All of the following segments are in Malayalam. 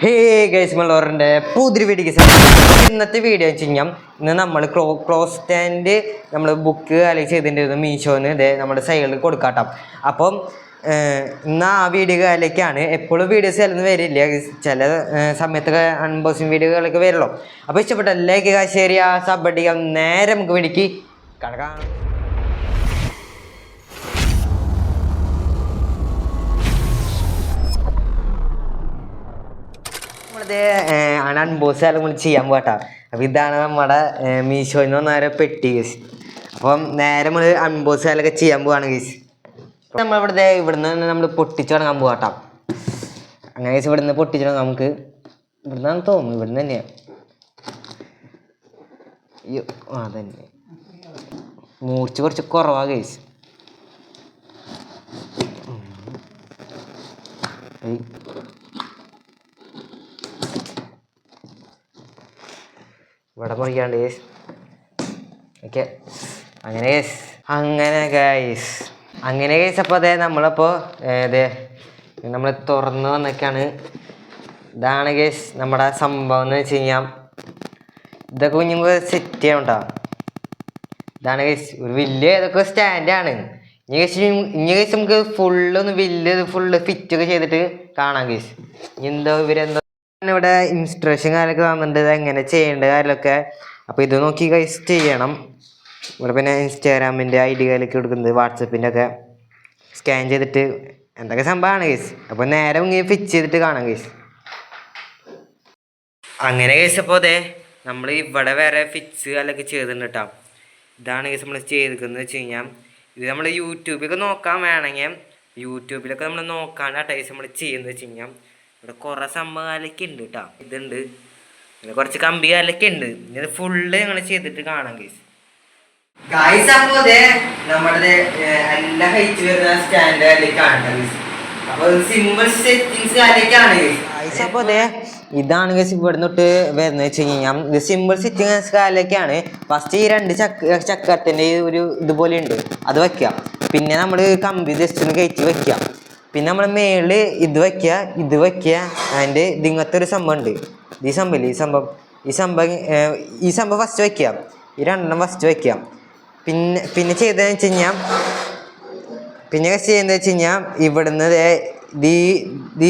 ഹേ ഗൈസ് മള്ളോറിൻ്റെ പുതിരി വീഡിയോക്ക് ഇന്നത്തെ വീഡിയോ വെച്ച് കഴിഞ്ഞാൽ ഇന്ന് നമ്മൾ ക്ലോസ് സ്റ്റാൻഡ് നമ്മൾ ബുക്ക് അല്ലെങ്കിൽ ചെയ്തിട്ടുണ്ടായിരുന്നു മീഷോന്ന് ഇതേ നമ്മുടെ സൈഡിൽ കൊടുക്കാട്ടോ. അപ്പം ഇന്ന് ആ വീഡിയോയിലേക്കാണ്. എപ്പോഴും വീഡിയോസ് ചിലന്ന് വരില്ല, ചില സമയത്തൊക്കെ അൺബോക്സിങ് വീഡിയോകളൊക്കെ വരുള്ളൂ. അപ്പോൾ ഇഷ്ടപ്പെട്ട ലൈക്ക് ഷെയർ ചെയ്യുക, സബ് അടിക്കുക. നേരെ നമുക്ക് വീഡിയോക്ക് കടക്കാം. അൺബോക്സ് നമ്മൾ ചെയ്യാൻ പോട്ടാ. അപ്പം ഇതാണ് നമ്മുടെ മീഷോയിൽ നിന്ന് നേരെ പെട്ടി കേസ്. അപ്പം നേരെ നമ്മൾ അൺബോക്സ് കാലൊക്കെ ചെയ്യാൻ പോവാണ് കേസ്. നമ്മളിവിടെ ഇവിടുന്ന് തന്നെ നമ്മൾ പൊട്ടിച്ച് തുടങ്ങാൻ പോകാട്ടോ. അങ്ങനെ കേസ് ഇവിടുന്ന് പൊട്ടിച്ച് തുടങ്ങാം. നമുക്ക് ഇവിടുന്നാണ് തോന്നുന്നു, ഇവിടുന്ന് തന്നെയാണ്. അയ്യോ അതന്നെ മൂർച്ച കുറച്ച് കുറവാ കേസ്. ഇവിടെ മുറിക്കാണ്ട് ഗൈസ്. ഓക്കെ അങ്ങനെ ഗൈസ് അപ്പോൾ അതെ നമ്മളപ്പോൾ അതെ നമ്മൾ തുറന്ന് വന്നൊക്കെയാണ്. ഇതാണ് ഗൈസ് നമ്മുടെ സംഭവം എന്ന് വെച്ച് കഴിഞ്ഞാൽ. ഇതൊക്കെ കുഞ്ഞുങ്ങൾക്ക് സെറ്റ് ചെയ്യാൻ കേട്ടോ. ഇതാണ് ഗൈസ് ഒരു വലിയ ഏതൊക്കെ സ്റ്റാൻഡാണ്. ഇനി ഗൈസ് നമുക്ക് ഫുള്ള് ഫിറ്റൊക്കെ ചെയ്തിട്ട് കാണാം ഗൈസ്. എന്തോ ഇവരെന്തോ ഇവിടെ ഇൻസ്ട്രക്ഷൻ കാര്യമൊക്കെ തന്നിട്ടുണ്ട്, എങ്ങനെ ചെയ്യേണ്ട കാര്യമൊക്കെ. അപ്പോൾ ഇത് നോക്കി ഗൈസ് ചെയ്യണം. ഇവിടെ പിന്നെ ഇൻസ്റ്റാഗ്രാമിൻ്റെ ID കാര്യമൊക്കെ കൊടുക്കുന്നത്, വാട്സപ്പിൻ്റെ ഒക്കെ സ്കാൻ ചെയ്തിട്ട് എന്തൊക്കെ സംഭവമാണ് ഗൈസ്. അപ്പോൾ നേരെ ഇങ്ങനെ ഫിറ്റ് ചെയ്തിട്ട് കാണാം ഗൈസ്. അങ്ങനെ ഗൈസ് അപ്പോൾ അതെ നമ്മൾ ഇവിടെ വേറെ ഫിക്സ് കാര്യമൊക്കെ ചെയ്തിട്ടുണ്ട് കേട്ടോ. ഇതാണ് ഗൈസ് നമ്മൾ ചെയ്തിരിക്കുന്നത് വെച്ച് കഴിഞ്ഞാൽ. ഇത് നമ്മൾ യൂട്യൂബിലൊക്കെ നോക്കാൻ വേണമെങ്കിൽ യൂട്യൂബിലൊക്കെ നമ്മൾ നോക്കാണ്ട് ആ ടൈസ് നമ്മൾ ചെയ്യുന്നത് വെച്ച് കഴിഞ്ഞാൽ ഇവിടെ കുറേ സംഭവങ്ങളൊക്കെ ഉണ്ട് കേട്ടോ. ഇതുണ്ട്, പിന്നെ കുറച്ച് കമ്പി കാലൊക്കെ ഉണ്ട്. ഇത് ഫുള്ള് ഞങ്ങൾ ചെയ്തിട്ട് കാണാം ഗൈസ്. അപ്പോൾ അതെ നമ്മുടെ എല്ലാ ഹൈറ്റ് വരുന്ന സ്റ്റാൻഡ് കാലിലേക്കാണ് ഗൈസ്. അപ്പോൾ സിമ്പിൾ സെറ്റിങ്സ് കാലിലേക്കാണ് ഗൈസ്. അപ്പോൾ അതെ ഇതാണ് ഗൈസ് ഇവിടെ തൊട്ട് വരുന്നത് വെച്ച് കഴിഞ്ഞാൽ ഇത് സിമ്പിൾ സെറ്റിങ്സ് കാലിലേക്കാണ്. ഫസ്റ്റ് ഈ രണ്ട് ചക്കരത്തിൻ്റെ ഒരു ഇതുപോലെ ഉണ്ട്, അത് വയ്ക്കാം. പിന്നെ നമ്മൾ കമ്പി ജസ്റ്റ് ഒന്ന് കയറ്റി വയ്ക്കാം. പിന്നെ നമ്മൾ മേളിൽ ഇത് വയ്ക്കുക. അതിൻ്റെ ഇതിങ്ങനത്തെ ഒരു സംഭവം ഉണ്ട്. ഈ സംഭവം ഫസ്റ്റ് വയ്ക്കാം. ഈ രണ്ടെണ്ണം ഫസ്റ്റ് വയ്ക്കാം. പിന്നെ ചെയ്തതെന്ന് വെച്ച് കഴിഞ്ഞാൽ ഇവിടുന്ന്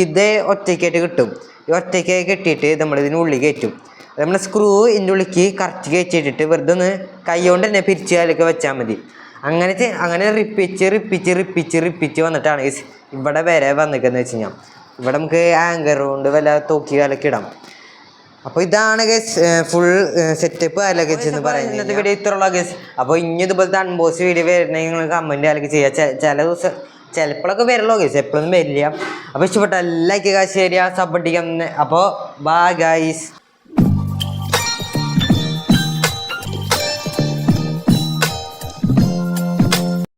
ഇത് ഒറ്റയ്ക്കായിട്ട് കിട്ടും. ഈ ഒറ്റയ്ക്കായി കെട്ടിയിട്ട് നമ്മൾ ഇതിനുള്ളിൽ കയറ്റും. നമ്മൾ സ്ക്രൂ ഇതിൻ്റെ ഉള്ളിലേക്ക് കറക്റ്റ് കയറ്റിയിട്ടിട്ട് വെറുതെ ഒന്ന് കൈ കൊണ്ട് തന്നെ പിരിച്ച് അതിലേക്ക് വെച്ചാൽ മതി. അങ്ങനെ റിപ്പിച്ച് വന്നിട്ടാണ് ഇവിടെ വരെ വന്നിരിക്കുന്നത് വെച്ച് കഴിഞ്ഞാൽ. ഇവിടെ നമുക്ക് ആങ്കർ കൊണ്ട് വല്ല തൂക്കി കാലൊക്കെ ഇടാം. അപ്പോൾ ഇതാണ് ഗൈസ് ഫുൾ സെറ്റപ്പ് കാലൊക്കെ എന്ന് പറയുന്നത്. ഇന്നത്തെ വീഡിയോ ഇത്രയുള്ള ഗൈസ്. അപ്പോൾ ഇനി ഇതുപോലത്തെ അൺബോക്സ് വീഡിയോ വരുന്നെങ്കിൽ നിങ്ങൾ കമൻറ്റ് കാലൊക്കെ ചെയ്യുക. ചില ദിവസം ചിലപ്പോഴൊക്കെ വരുള്ളൂ ഗൈസ്, എപ്പോഴൊന്നും വരില്ല. അപ്പോൾ ഇഷ്ടപ്പെട്ട ലൈക്ക് ചെയ്യുക, ഷെയർ ചെയ്യുക, സബ് അടിക്കുക. അപ്പോൾ ബൈ ഗൈസ്.